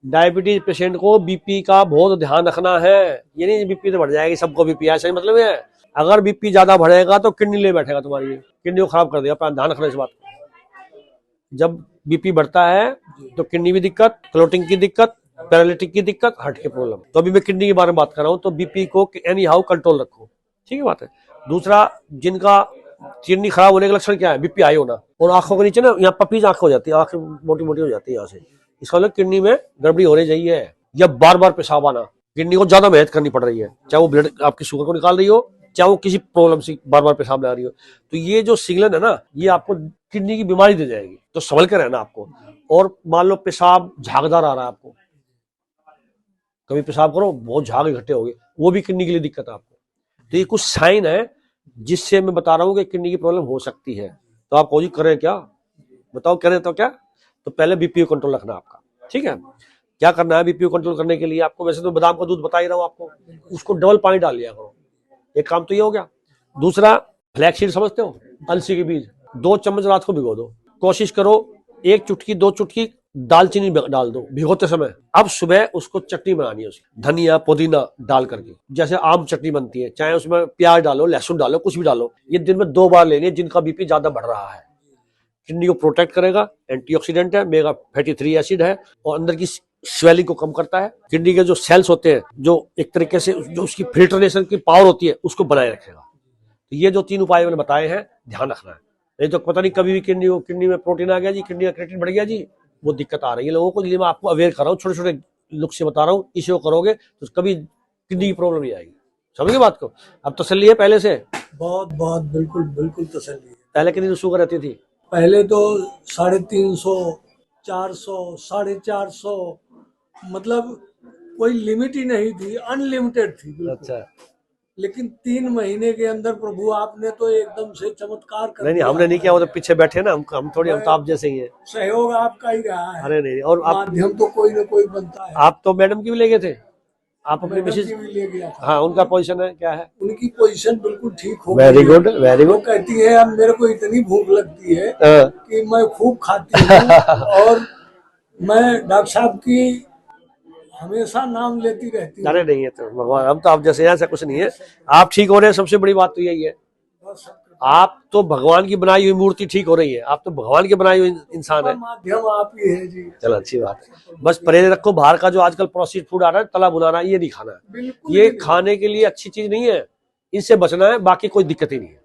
Diabetes patient को BP का बहुत ध्यान रखना है। ये नहीं बीपी तो बढ़ जाएगी, सबको बीपी है, सही मतलब है। अगर बीपी ज्यादा बढ़ेगा तो किडनी ले बैठेगा तुम्हारी, किडनी को खराब कर देगा। अपना ध्यान रखना इस बात को। जब बीपी बढ़ता है तो किडनी की दिक्कत, क्लोटिंग की दिक्कत, पैरालिटिक की दिक्कत, हार्ट की प्रॉब्लम। तो अभी मैं किडनी के बारे में बात कर रहा हूँ। तो बीपी को एनी हाउ कंट्रोल रखो, ठीक है बात है। दूसरा, जिनका किडनी खराब होने के लक्षण क्या है, बीपी हाई होना और आंखों के नीचे ना यहाँ पपीज आंख हो जाती है, आंखें मोटी मोटी हो जाती है यहाँ से। इसका मतलब किडनी में गड़बड़ी होने चाहिए। या बार बार पेशाब आना, किडनी को ज्यादा मेहनत करनी पड़ रही है, चाहे वो ब्लड आपकी शुगर को निकाल रही हो, चाहे वो किसी प्रॉब्लम से बार बार पेशाब ला रही हो। तो ये जो सिग्नल है ना, ये आपको किडनी की बीमारी दे जाएगी। तो संभल कर रहना आपको। और मान लो पेशाब झागदार आ रहा है आपको, कभी पेशाब करो बहुत झाग इकट्ठे हो गए, वो भी किडनी के लिए दिक्कत है आपको। तो ये कुछ साइन है जिससे मैं बता रहा हूँ कि किडनी की प्रॉब्लम हो सकती है। तो आप कोशिश करें, क्या बताओ करें तो क्या, तो पहले बीपी को कंट्रोल रखना आपका, ठीक है। क्या करना है बीपी को कंट्रोल करने के लिए आपको? वैसे तो बादाम का दूध बता ही रहा हूँ आपको, उसको डबल पानी डाल लिया करो। एक काम तो ये हो गया। दूसरा, फ्लैक्स सीड समझते हो, अलसी के बीज, 2 चम्मच रात को भिगो दो। कोशिश करो 1 चुटकी 2 चुटकी दालचीनी डाल दो भिगोते समय। अब सुबह उसको चटनी बनानी है, उसकी धनिया पुदीना डाल करके, जैसे आम चटनी बनती है। चाहे उसमें प्याज डालो, लहसुन डालो, कुछ भी डालो। ये दिन में 2 बार लेनी है जिनका बीपी ज्यादा बढ़ रहा है। किडनी को प्रोटेक्ट करेगा, एंटीऑक्सीडेंट है, मेगा फैटी 3 एसिड है और अंदर की स्वेलिंग को कम करता है। किडनी के जो सेल्स होते हैं, जो एक तरीके से जो उसकी फिल्ट्रेशन की पावर होती है, उसको बनाए रखेगा। तो ये जो 3 उपाय मैंने बताए हैं, ध्यान रखना है। नहीं तो पता नहीं कभी भी किडनी में प्रोटीन आ गया जी, किडनी का क्रिएटिनिन बढ़ गया जी, वो दिक्कत आ रही है लोगों को। इसलिए मैं आपको अवेयर कर रहा हूँ, छोटे छोटे नुस्खे बता रहा हूँ। इसे वो करोगे तो कभी किडनी की प्रॉब्लम नहीं आएगी। समझिए बात को। अब तसल्ली है पहले से? बहुत बहुत बिल्कुल बिल्कुल तसल्ली है। पहले कितनी शुगर रहती थी? पहले तो 350, 400, 450, मतलब कोई लिमिट ही नहीं थी, अनलिमिटेड थी बिल्कुल। अच्छा, लेकिन 3 महीने के अंदर प्रभु आपने तो एकदम से चमत्कार कर नहीं दिया। हमने नहीं किया, वो तो पीछे बैठे ना, हम थोड़ी, हम तो आप जैसे ही हैं। सहयोग आपका ही रहा है। अरे नहीं, और आप माध्यम तो कोई न कोई बनता है। आप तो मैडम की भी ले गए थे, आप अपनी मैडम मिसेज, की भी ले गया था। हाँ उनका पोजीशन है क्या है? उनकी पोजीशन बिल्कुल ठीक हो वेरी गई है। गुड, वेरी वो गुड। कहती है अब मेरे को इतनी भूख लगती है कि मैं खूब खाती हूँ और मैं डॉक्टर साहब की हमेशा नाम लेती रहती हूँ। अरे नहीं है तो भगवान, हम तो आप जैसे हैं, ऐसा कुछ नहीं है। आप ठीक हो रहे हैं, सबसे बड़ी बात तो यही है। आप तो भगवान की बनाई हुई मूर्ति ठीक हो रही है, आप तो भगवान की बनाई हुई इंसान है। माध्यम आप ही है जी। चलो अच्छी बात है। बस परहेज रखो, बाहर का जो आजकल प्रोसेस्ड फूड आ रहा है, तला बुनाना, ये नहीं खाना है। बिल्कुल ये नहीं। खाने के लिए अच्छी चीज नहीं है, इससे बचना है, बाकी कोई दिक्कत ही नहीं है।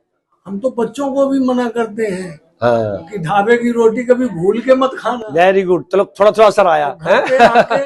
हम तो बच्चों को भी मना करते हैं हाँ, कि ढाबे की रोटी कभी भूल के मत खाना। Very good. चलो थोड़ा थोड़ा असर आया घर पे है। आके